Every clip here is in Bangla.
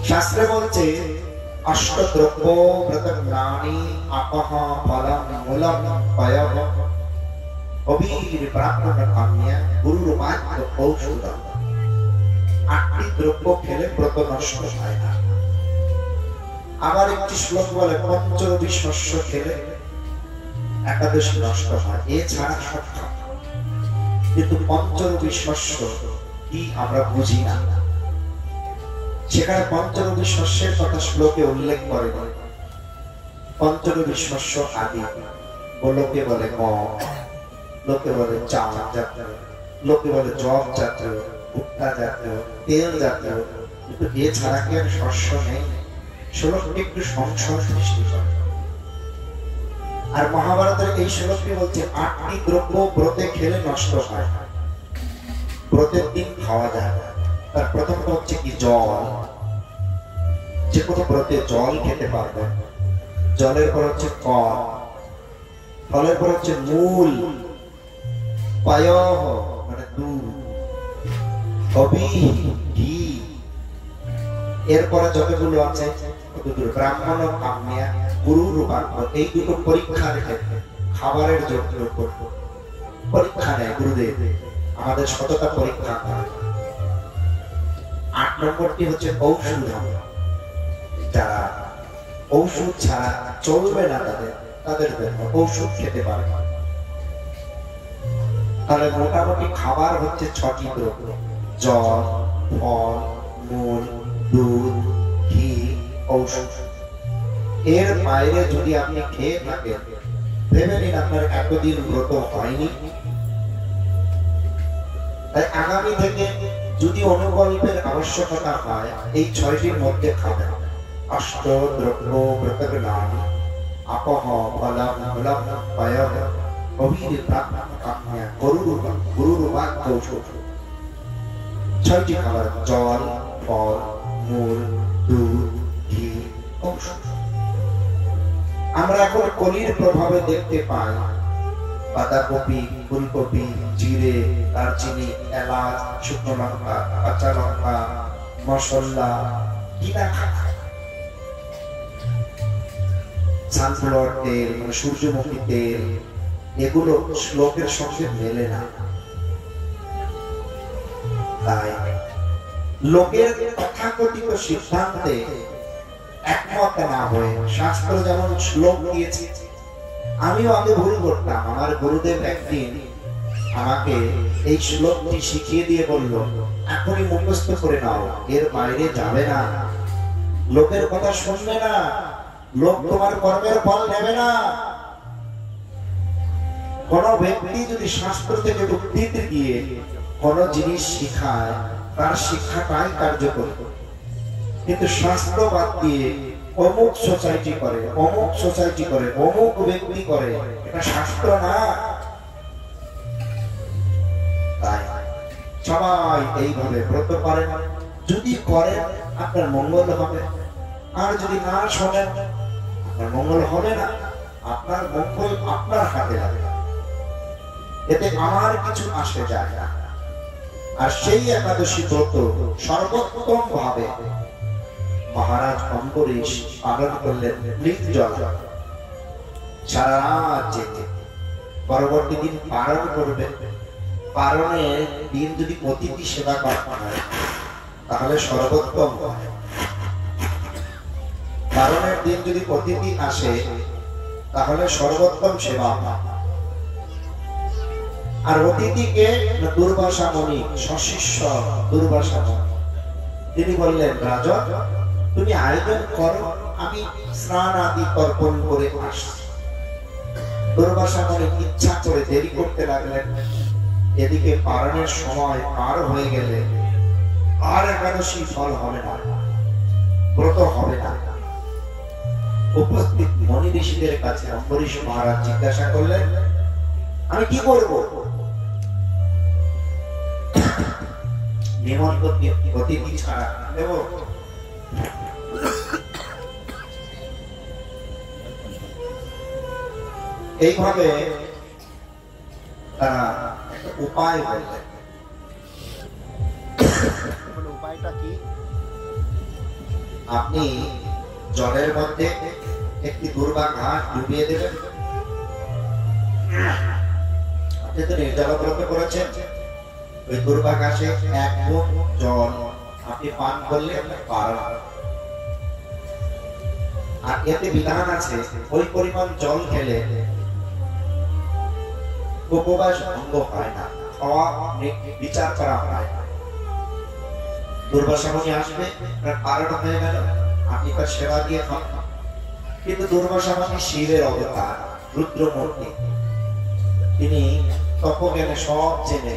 শাস্ত্রে বলছে অষ্টদ্রব্য ব্রতজ্ঞানী আপহ ফলম মূলম পয়ঃ অবীর ব্রাহ্মণ কাম্যা গুরুর বাক্য ঔষধম। 8টি দ্রব্য খেলে ব্রত নষ্ট হয় না। আবার একটি শ্লোক বলে পঞ্চরবি শস্য খেলে একাদশী নষ্ট হয়। এছাড়া সব খায়, কিন্তু পঞ্চরবি শস্য কি আমরা বুঝি না। সেখানে পঞ্চরবি শস্যের কথা শ্লোকে উল্লেখ করে। পঞ্চরবি শস্য আদি লোকে বলে গম, লোকে বলে চাল জাতীয়, লোকে বলে জব জাতীয়, ভুট্টা জাতীয়, তেল জাতীয়, কিন্তু এছাড়া কি আর শস্য নেই? শ্লোকটি একটু সংশয় সৃষ্টি করে। আর মহাভারতের এই শ্লোকটি বলছে 8টি দ্রব্য ব্রতে খেলে নষ্ট হয়, ব্রতের দিন খাওয়া যায় না। তার প্রথমটা হচ্ছে কি জল। যে কোনো ব্রতে জল খেতে পারবে। জলের পর হচ্ছে ফল, ফলের পর হচ্ছে মূল, পয়ঃ মানে দুধ, অবি ঘি, এরপরে যতগুলো আছে ব্রাহ্মণ কাম্যা গুরুর বাক্য। এই দুটো পরীক্ষার ক্ষেত্রে খাবারের জন্য পরীক্ষা নেয় গুরুদেব, আমাদের সততা পরীক্ষা করে। 8 নম্বরটি হচ্ছে ঔষধ। যারা ঔষধ ছাড়া চলবে না তাদের জন্য ঔষধ খেতে পারে। তাহলে মোটামুটি খাবার হচ্ছে 6টি দ্রব্য: জল, ফল, মূল, দুধ, ঘি, ঔষধ। এর বাইরে যদি আপনি খেয়ে থাকেন, ভেবে নিন আপনার এতদিন ব্রত হয়নি। তাই আগামী থেকে যদি অনুকল্পের আবশ্যকতা হয়, এই 6টির মধ্যে খাবেন। অষ্টদ্রব্য ব্রতজ্ঞানী আপহ ফলম মূলম পয়ঃ অবীর ব্রাহ্মণ কাম্যা গুরুর বাক্য ঔষধ। 6টি খাবার: জল, ফল, মূল, দুধ, ঘি, ঔষধ। আমরা এখন কলির প্রভাবে দেখতে পাই বাঁধাকপি, ফুলকপি, জিরে, দারচিনি, এলাচ, শুকনো লঙ্কা, কাঁচা লঙ্কা, মশলা কিনা খায়। সানফ্লাওয়ার তেল মানে সূর্যমুখী তেল, এগুলো শ্লোকের সঙ্গে মেলে না। তাই লোকের তথাকথিত সিদ্ধান্তে একমত না হয়ে শাস্ত্র যেমন শ্লোক দিয়েছে, আমিও আগে ভুল করতাম। আমার গুরুদেব একদিন আমাকে এই শ্লোকটি শিখিয়ে দিয়ে বলল, এখনই মুখস্থ করে নাও, এর বাইরে যাবে না, লোকের কথা শুনবে না, লোক তোমার কর্মের ফল নেবে না। কোন ব্যক্তি যদি শাস্ত্র থেকে উদ্ধৃতি দিয়ে কোন জিনিস শিখায়, তার শিক্ষাটাই কার্যকর। কিন্তু শাস্ত্র বাদ দিয়ে অমুক সোসাইটি করে, অমুক সোসাইটি করে, অমুক ব্যক্তি করে, এটা শাস্ত্র না। তাই সবাই এইভাবে ব্রত করেন। যদি করেন আপনার মঙ্গল হবে, আর যদি না শোনেন আপনার মঙ্গল হবে না। আপনার মঙ্গল আপনার হাতে লাগে, এতে আমার কিছু আসে যায় না। আর সেই একাদশী ব্রত সর্বোত্তম ভাবে মহারাজ অম্বরীশ পালন করলেন নির্জল। সারা রাত জেগে পরবর্তী দিন পালন করবেন। পালনের দিন যদি অতিথি সেবা করা হয় তাহলে সর্বোত্তম হয়। পালনের দিন যদি অতিথি আসে তাহলে সর্বোত্তম সেবা হয়। আর অতিথিকে দুর্বাসা মুনি, সশিষ্য দুর্বাসা মুনি, তিনি বললেন, রাজন তুমি আয়োজন করো, আমি স্নান আদি তর্পণ করে আসছি। দুর্বাসা মুনি ইচ্ছা করে দেরি করতে লাগলেন। এদিকে পালনের সময় পার হয়ে গেলে আর একাদশী ফল হবে না, ব্রত হবে না। উপস্থিত মনি ঋষিদের কাছে অম্বরীশ মহারাজ জিজ্ঞাসা করলেন, আমি কি করব? অতিথি ছাড়া দেব? এইভাবে তারা একটা উপায় বললেন। উপায়টা কি? আপনি জলের মধ্যে একটি দুর্বা ঘাস ডুবিয়ে দেবেন। আপনি তো নির্জলব্রত করেছেন, ওই দুর্বা ঘাসে 1 গুণ জল আপনি পান করলে পারেন। আর এতে বিধান আছে, ওই পরিমাণ জল খেলে উপবাস ভঙ্গ হয় না, খাওয়া বিচার করা হয় না। দুর্বাসা মুনি আসবে, পালন হয়ে গেল, আপনি তার সেবা দিয়ে খান। কিন্তু দুর্বাসা মুনি শিবের অবতার, রুদ্রমূর্তি, তিনি তপজ্ঞানে সব জেনে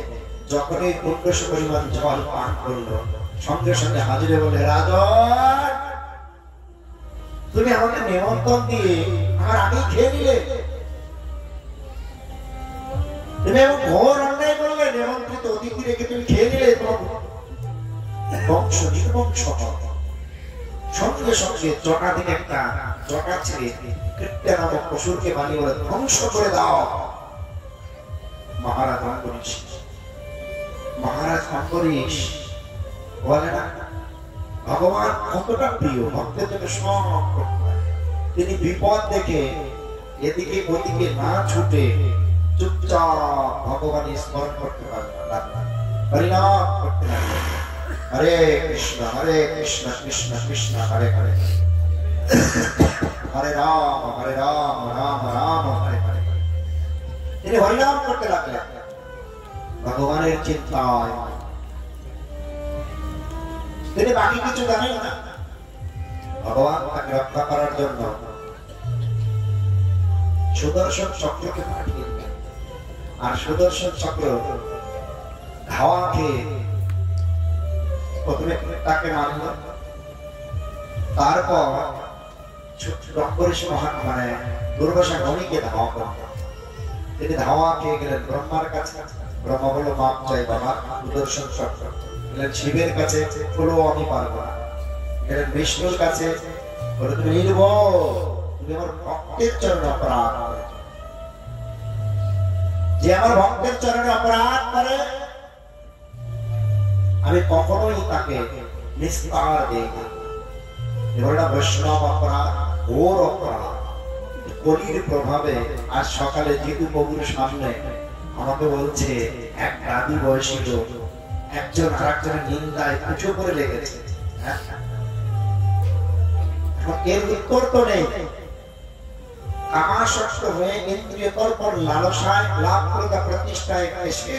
যখনই উৎকর্ষ পরিমাণ জল পান করলো, সঙ্গে সঙ্গে হাজিরে বলে, রাজন, তুমি আমাকে নিমন্ত্রণ দিয়ে আমার আগেই খেয়ে নিলে, তুমি এমন ঘোর অন্যায় করলে, নিমন্ত্রিত অতিথি রেখে তুমি খেয়ে নিলে, তোমার বংশ নির্বংশ হবে। সঙ্গে সঙ্গে জটা থেকে একটা জটা ছেড়ে কৃত্যা নামক পশুরকে বানিয়ে বলে, ধ্বংস করে দাও। মহারাজ অম্বরীশ, মহারাজ অম্বরীশ বলে না, ভগবান কতটা প্রিয়, ভক্তের জন্য সব করতে পারে। তিনি বিপদ দেখে এদিকে ওদিকে না ছুটে চুপচাপ ভগবানের স্মরণ করতে পারবেন, হরিনাম করতে পারবেন। হরে কৃষ্ণ কৃষ্ণ কৃষ্ণ হরে হরে, হরে রাম রাম রাম হরে হরে। তিনি হরিনাম করতে লাগলেন ভগবানের চিন্তায়। তিনি বাকি কিছু জানেন না। ভগবান তাকে রক্ষা করার জন্য সুদর্শন চক্রকে পাঠিয়ে দিলেন। আর সুদর্শন চক্র ধাওয়া খেয়ে প্রথমে তাকে মারল, তারপর দুর্বাসা মুনিকে ধাওয়া করল। তিনি ধাওয়া খেয়ে গেলেন ব্রহ্মার কাছে। ব্রহ্মা বলল, মাপ চাই বাবা, সুদর্শন চক্র। গেলেন শিবের কাছে, বলো আমি পারবো না। গেলেন বিষ্ণুর কাছে, বলে তুমি নির্ভয়, তুমি আমার ভক্তের চরণে অপরাধ করে। যে আমার ভক্তের চরণে অপরাধ করে, আমি কখনোই তাকে নিস্তার দেই না। এবারটা বৈষ্ণব অপরাধ, ঘোর অপরাধ। কলির প্রভাবে আজ সকালে জিতু বাবুর সামনে আমাকে বলছে, এক দাদু বয়সী লোক একজন আরেকজনের নিন্দায় পুজো করে লেগেছে। এর উত্তর তো নেই। কামাসক্ত হয়ে ইন্দ্রিয় তর্পণ লালসায় লাভ প্রদা প্রতিষ্ঠায় এসে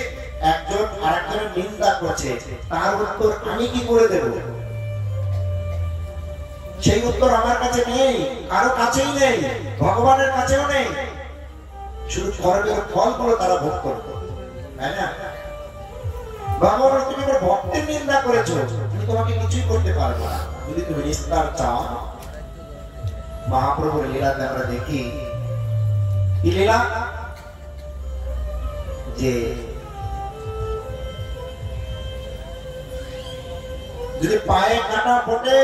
একজন আরেকজনের নিন্দা করছে, তার উত্তর আমি কি করে দেব? সেই উত্তর আমার কাছে নেই, কারো কাছেই নেই, ভগবানের কাছেও নেই। শুধু কর্মের ফলগুলো তারা ভোগ করবে, তাই না? ভগবান, তুমি আমার ভক্তের নিন্দা করেছো, তুমি তোমাকে কিছুই করতে পারবে না। যদি তুমি নিস্তার চাও, মহাপ্রভুর লীলাতে আমরা দেখি, কি লীলা, যে যদি পায়ে কাটা ফোটে